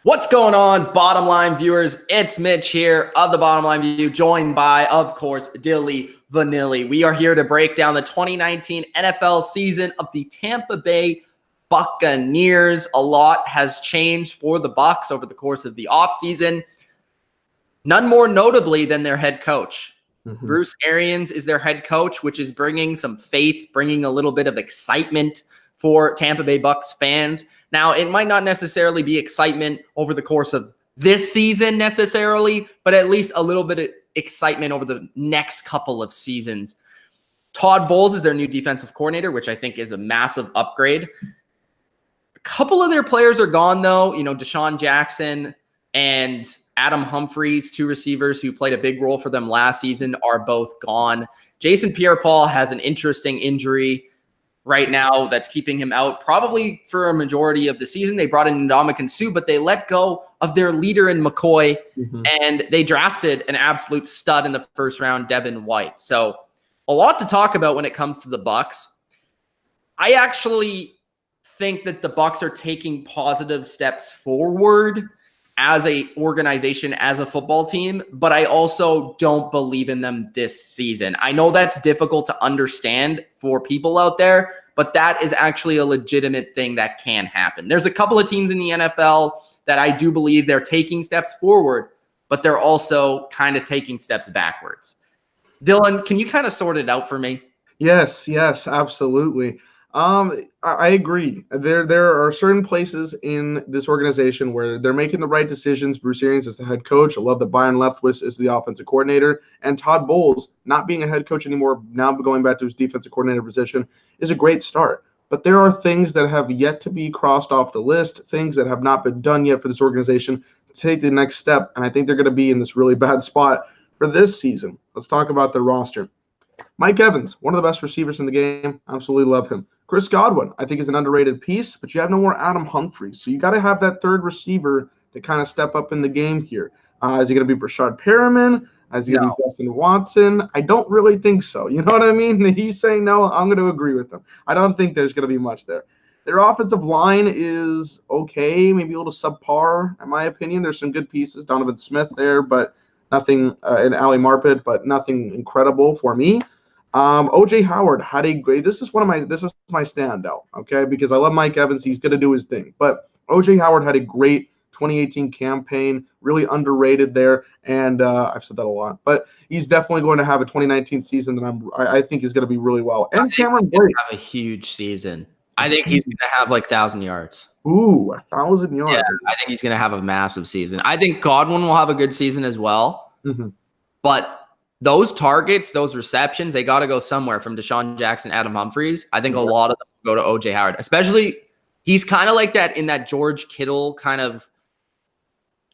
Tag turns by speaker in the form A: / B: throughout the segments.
A: What's going on, Bottom Line viewers? It's Mitch here of the Bottom Line View, joined by, of course, Dylan Vanilli. We are here to break down the 2019 NFL season of the Tampa Bay Buccaneers. A lot has changed for the Bucs over the course of the offseason. None more notably than their head coach. Bruce Arians is their head coach, which is bringing some faith, bringing a little bit of excitement for Tampa Bay Bucs fans. Now, it might not necessarily be excitement over the course of this season necessarily, but at least a little bit of excitement over the next couple of seasons. Todd Bowles is their new defensive coordinator, which I think is a massive upgrade. A couple of their players are gone, though. You know, Deshaun Jackson and Adam Humphries, two receivers who played a big role for them last season, are both gone. Jason Pierre-Paul has an interesting injury right now that's keeping him out probably for a majority of the season. They brought in Ndamukong Suh, but they let go of their leader in McCoy, and they drafted an absolute stud in the first round, Devin White. So a lot to talk about when it comes to the Bucs. I actually think that the Bucs are taking positive steps forward as a organization, as a football team, but I also don't believe in them this season. I know that's difficult to understand for people out there, but that is actually a legitimate thing that can happen. There's a couple of teams in the NFL that I do believe they're taking steps forward, but they're also kind of taking steps backwards. Dylan, can you kind of sort it out for me?
B: Yes, absolutely. I agree. There are certain places in this organization where they're making the right decisions. Bruce Arians is the head coach. I love that Byron Leftwich is the offensive coordinator. And Todd Bowles, not being a head coach anymore, now going back to his defensive coordinator position, is a great start. But there are things that have yet to be crossed off the list, things that have not been done yet for this organization to take the next step. And I think they're going to be in this really bad spot for this season. Let's talk about the roster. Mike Evans, one of the best receivers in the game. Absolutely love him. Chris Godwin, I think, is an underrated piece, but you have no more Adam Humphries. So you got to have that third receiver to kind of step up in the game here. Is he going to be Brashad Perriman? Is he going to be Justin Watson? I don't really think so. You know what I mean? He's saying no. I'm going to agree with him. I don't think there's going to be much there. Their offensive line is okay, maybe a little subpar, in my opinion. There's some good pieces. Donovan Smith there, but nothing, and Ali Marpet, but nothing incredible for me. OJ Howard had a great. This is my standout, okay? Because I love Mike Evans. He's going to do his thing. But OJ Howard had a great 2018 campaign, really underrated there, and I've said that a lot. But he's definitely going to have a 2019 season that I think is going to be really well. And Cameron Brate
A: have a huge season. I think he's going to have like 1,000 yards.
B: Ooh, 1,000 yards.
A: Yeah, I think he's going to have a massive season. I think Godwin will have a good season as well. But those targets, those receptions, they got to go somewhere from Deshaun Jackson, Adam Humphries. I think a lot of them go to OJ Howard, especially he's kind of like that in that George Kittle kind of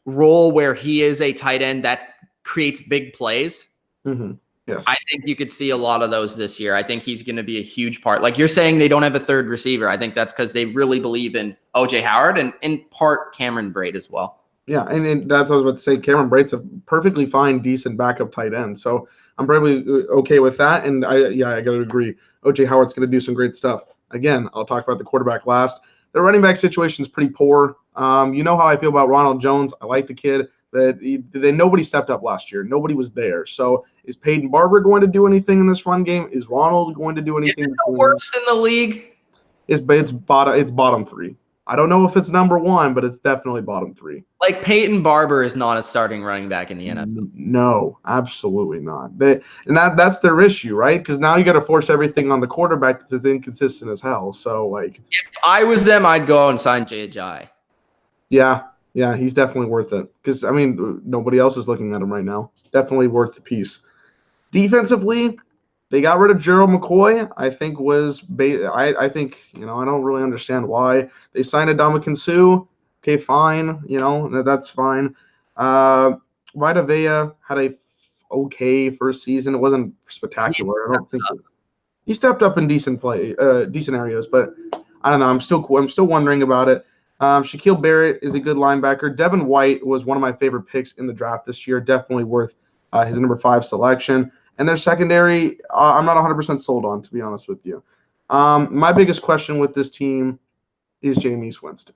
A: role where he is a tight end that creates big plays.
B: Yes.
A: I think you could see a lot of those this year. I think he's going to be a huge part. Like you're saying they don't have a third receiver. I think that's because they really believe in OJ Howard and in part Cameron Brate as well.
B: Yeah, and that's what I was about to say. Cameron Brate's a perfectly fine, decent backup tight end. So I'm probably okay with that. And I got to agree. OJ Howard's going to do some great stuff. Again, I'll talk about the quarterback last. The running back situation is pretty poor. You know how I feel about Ronald Jones. I like the kid. Nobody stepped up last year. Nobody was there. So is Peyton Barber going to do anything in this run game? Is Ronald going to do anything?
A: Is it the worst in the league?
B: It's bottom three. I don't know if it's number one, but it's definitely bottom three.
A: Like Peyton Barber is not a starting running back in the NFL.
B: No, absolutely not. That's their issue, right? Because now you got to force everything on the quarterback that's as inconsistent as hell. So, like,
A: if I was them, I'd go out and sign J.J.
B: Yeah, he's definitely worth it. Because, I mean, nobody else is looking at him right now. Definitely worth the piece. Defensively, they got rid of Gerald McCoy. I think I think, I don't really understand why. They signed Ndamukong Suh. Okay, fine. That's fine. Vita Vea had a okay first season. It wasn't spectacular. I don't think he stepped up in decent areas, but I don't know. I'm still wondering about it. Shaquille Barrett is a good linebacker. Devin White was one of my favorite picks in the draft this year. Definitely worth his number 5 selection. And their secondary, I'm not 100% sold on, to be honest with you. My biggest question with this team is Jameis Winston.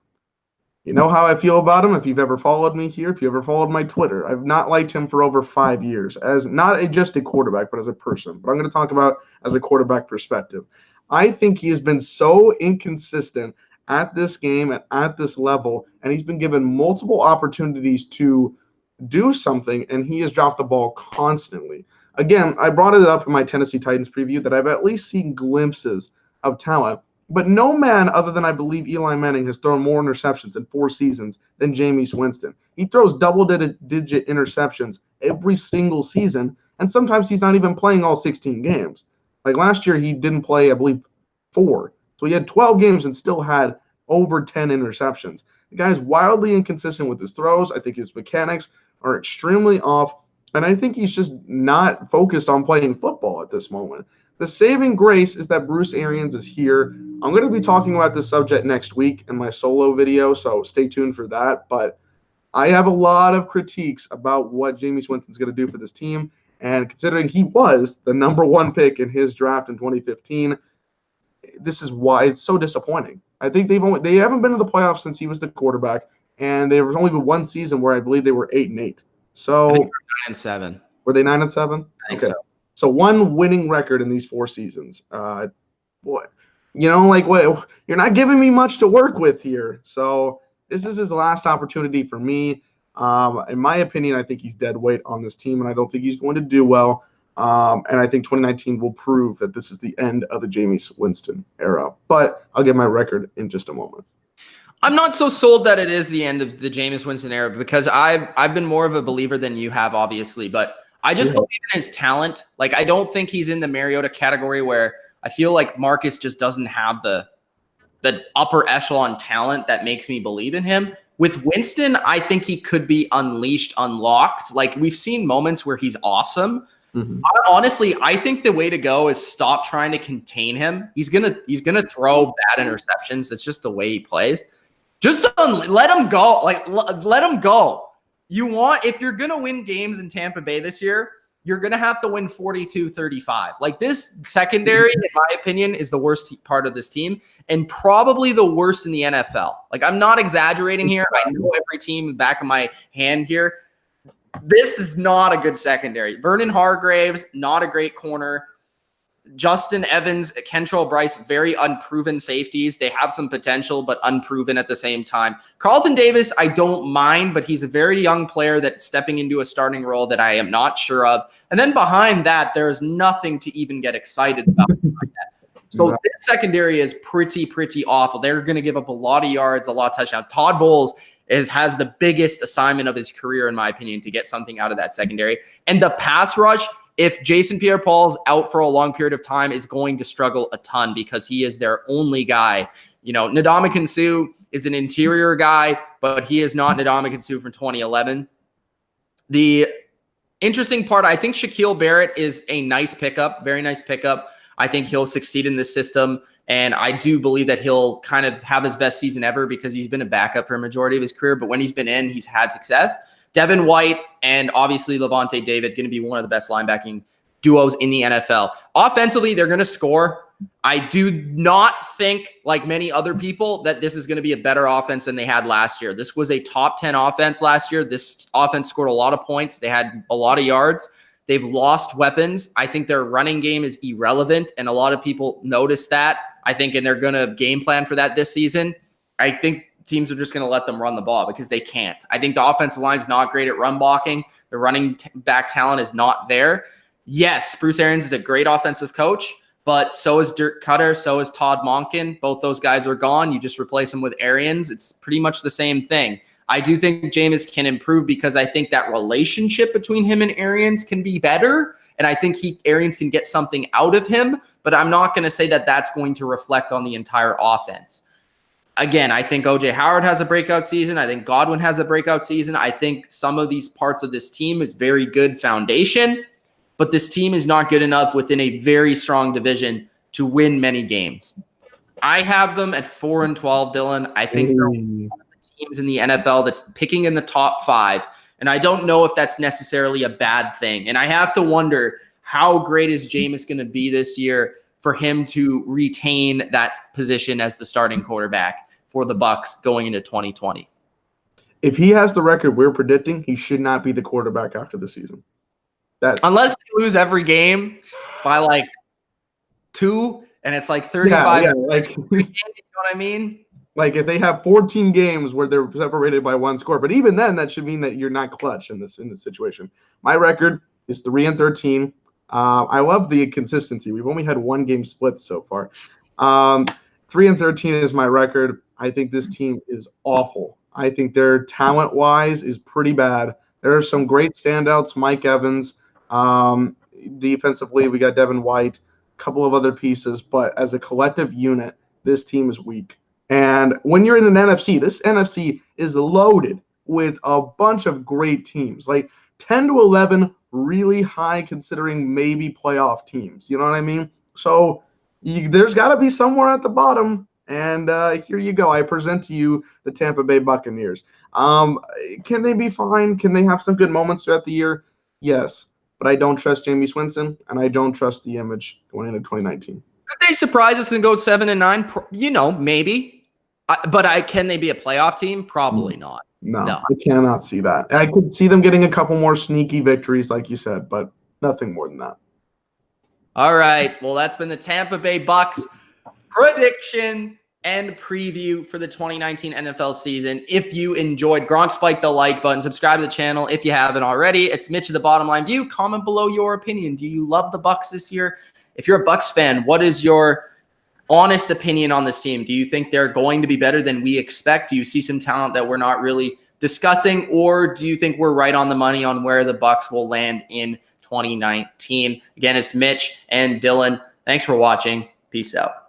B: You know how I feel about him if you've ever followed me here, if you ever followed my Twitter. I've not liked him for over 5 years, as not just a quarterback, but as a person. But I'm going to talk about as a quarterback perspective. I think he has been so inconsistent at this game and at this level, and he's been given multiple opportunities to do something, and he has dropped the ball constantly. Again, I brought it up in my Tennessee Titans preview that I've at least seen glimpses of talent. But no man other than I believe Eli Manning has thrown more interceptions in 4 seasons than Jameis Winston. He throws double-digit interceptions every single season, and sometimes he's not even playing all 16 games. Like last year, he didn't play, I believe, 4. So he had 12 games and still had over 10 interceptions. The guy's wildly inconsistent with his throws. I think his mechanics are extremely off, and I think he's just not focused on playing football at this moment. The saving grace is that Bruce Arians is here. I'm going to be talking about this subject next week in my solo video, so stay tuned for that. But I have a lot of critiques about what Jameis Winston's going to do for this team. And considering he was the number 1 pick in his draft in 2015, this is why it's so disappointing. I think they haven't been to the playoffs since he was the quarterback, and there was only been 1 season where I believe they were 8-8. So
A: 9-7.
B: Were they 9-7?
A: I think so.
B: So 1 winning record in these 4 seasons. Boy, what? You're not giving me much to work with here. So this is his last opportunity for me. In my opinion, I think he's dead weight on this team, and I don't think he's going to do well. And I think 2019 will prove that this is the end of the Jameis Winston era. But I'll get my record in just a moment.
A: I'm not so sold that it is the end of the Jameis Winston era because I've been more of a believer than you have, obviously, but I just believe in his talent. Like, I don't think he's in the Mariota category where I feel like Marcus just doesn't have the upper echelon talent that makes me believe in him. With Winston, I think he could be unleashed, unlocked. Like, we've seen moments where he's awesome. Mm-hmm. Honestly, I think the way to go is stop trying to contain him. He's gonna throw bad interceptions. That's just the way he plays. Just let him go. Like, let him go. If you're going to win games in Tampa Bay this year, you're going to have to win 42-35. Like, this secondary, in my opinion, is the worst part of this team and probably the worst in the NFL. Like, I'm not exaggerating here. I know every team in the back of my hand here. This is not a good secondary. Vernon Hargreaves, not a great corner. Justin Evans, Kentrell Bryce, very unproven safeties. They have some potential, but unproven at the same time. Carlton Davis, I don't mind, but he's a very young player that's stepping into a starting role that I am not sure of. And then behind that, there is nothing to even get excited about. So this secondary is pretty awful. They're going to give up a lot of yards, a lot of touchdowns. Todd Bowles has the biggest assignment of his career, in my opinion, to get something out of that secondary. And the pass rush, if Jason Pierre-Paul's out for a long period of time, is going to struggle a ton because he is their only guy. Ndamukong Suh is an interior guy, but he is not Ndamukong Suh from 2011. The interesting part, I think Shaquille Barrett is a nice pickup, very nice pickup. I think he'll succeed in this system, and I do believe that he'll kind of have his best season ever because he's been a backup for a majority of his career, but when he's been in, he's had success. Devin White and obviously Levante David going to be one of the best linebacking duos in the NFL. Offensively, they're going to score. I do not think, like many other people, that this is going to be a better offense than they had last year. This was a top 10 offense last year. This offense scored a lot of points. They had a lot of yards. They've lost weapons. I think their running game is irrelevant, and a lot of people notice that, I think, and they're going to game plan for that this season. I think teams are just going to let them run the ball because they can't. I think the offensive line is not great at run blocking. The running back talent is not there. Yes, Bruce Arians is a great offensive coach, but so is Dirk Cutter, so is Todd Monken. Both those guys are gone. You just replace them with Arians. It's pretty much the same thing. I do think Jameis can improve because I think that relationship between him and Arians can be better, and I think Arians can get something out of him, but I'm not going to say that that's going to reflect on the entire offense. Again, I think O.J. Howard has a breakout season. I think Godwin has a breakout season. I think some of these parts of this team is very good foundation, but this team is not good enough within a very strong division to win many games. I have them at 4-12, Dylan. I think they're one of the teams in the NFL that's picking in the top 5, and I don't know if that's necessarily a bad thing. And I have to wonder, how great is Jameis going to be this year for him to retain that position as the starting quarterback for the Bucs going into 2020?
B: If he has the record we're predicting, he should not be the quarterback after the season.
A: Unless they lose every game by like 2, and it's like 35.
B: Yeah, like
A: you know what I mean?
B: Like if they have 14 games where they're separated by 1 score, but even then, that should mean that you're not clutch in this situation. My record is 3-13. I love the consistency. We've only had 1 game split so far. 3-13 is my record. I think this team is awful. I think their talent-wise is pretty bad. There are some great standouts. Mike Evans. Defensively, we got Devin White, a couple of other pieces, but as a collective unit, this team is weak. And when you're in an NFC, this NFC is loaded with a bunch of great teams, like 10 to 11 really high considering maybe playoff teams. You know what I mean? So there's got to be somewhere at the bottom. And here you go. I present to you the Tampa Bay Buccaneers. Can they be fine? Can they have some good moments throughout the year? Yes. But I don't trust Jameis Winston, and I don't trust the image going into 2019.
A: Could they surprise us and go 7-9? You know, maybe. But can they be a playoff team? Probably not.
B: No, I cannot see that. I could see them getting a couple more sneaky victories, like you said, but nothing more than that.
A: All right. Well, that's been the Tampa Bay Bucs prediction and preview for the 2019 NFL season. If you enjoyed, spike the like button, subscribe to the channel if you haven't already. It's Mitch of the Bottom Line View. Comment below your opinion. Do you love the Bucs this year? If you're a Bucs fan, what is your honest opinion on this team? Do you think they're going to be better than we expect? Do you see some talent that we're not really discussing, or do you think we're right on the money on where the Bucs will land in 2019? Again, it's Mitch and Dylan. Thanks for watching. Peace out.